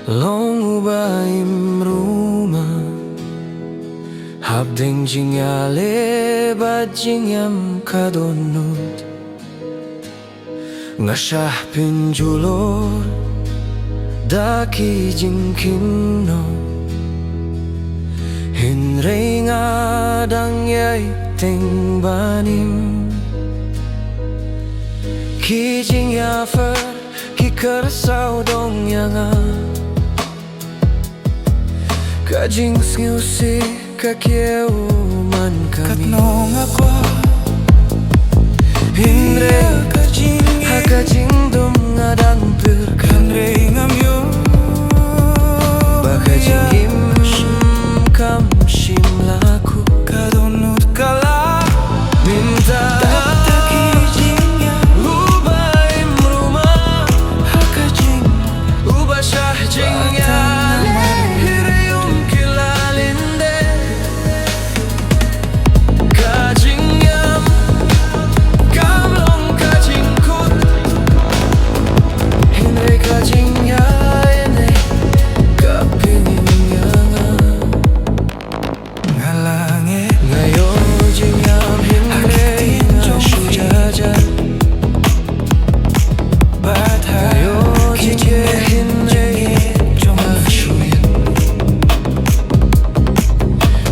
Long Uba im Ruma Habding jingale bad jingyam kadonut Nga syah pinjulor daki jingkinno Hinrei nga dangyay ting banim Ki jingyafer ki kersau dong yanga Kajing sngeusi kakieu man kami Katnong ako Hinre hakajing dum ngadang pir Kanre ngamyo Bakajing im kam shim laku Kadonut kala Mynta Uba im Ruma Hakajing Uba syah jingyan Hirayum kilalinde Kajingyam Kamlong kajingkut Hinre kajinyayane Kapiningyanga Ngalangit Ngayon jingyam hinre nga syujajan Ngayon jingyam hinre nga syuyan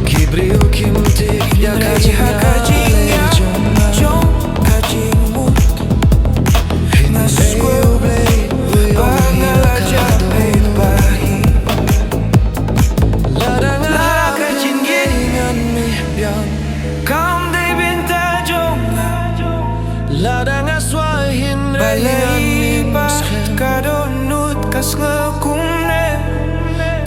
Kibriyo kimtik ya kajinyale Jom kajingmut Hinre ublay Bangalaja bahi Ladang kajingan mihbyang Kam de binta jom Ladang aswa hinre Balay pa kadonut kas ngakumne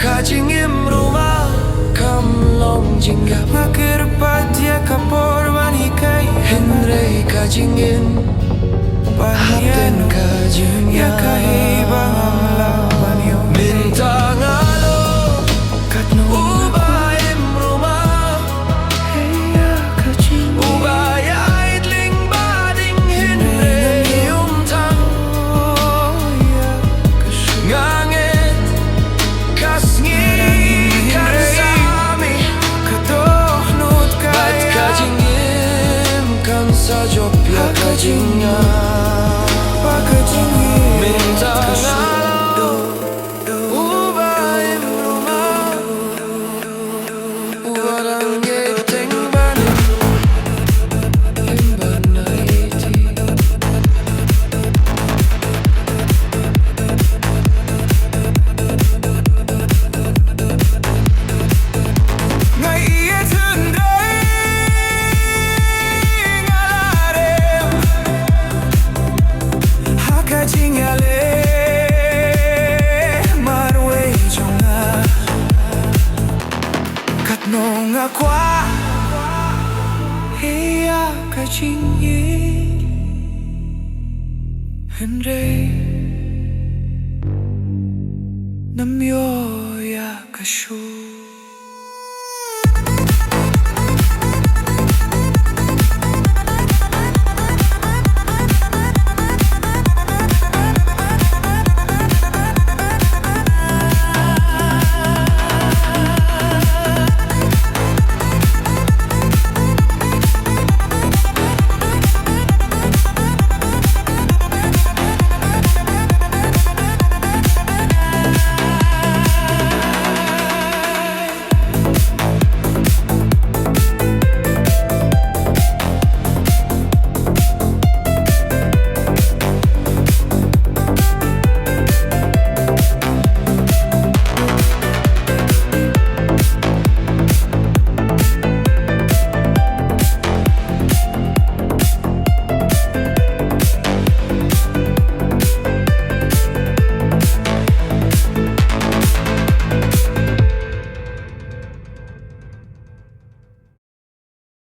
Kajingim Ruma Kamlong jinggap Makirpat ya kapor banikai Hinre kajingin Hapten Ya kajingya kahibang ang laban yun Mynta Nga Long Uba im Ruma Uba ya idling bading hinre umtang Ngangit kasngi karsami Bat kajingim kam sa jopya kajingya Mynta Nga Long Uba im Ruma Uba dangyay ting banim Himban na iti Katnong akwa Hiya kajingyi Henry Namyo ya kashu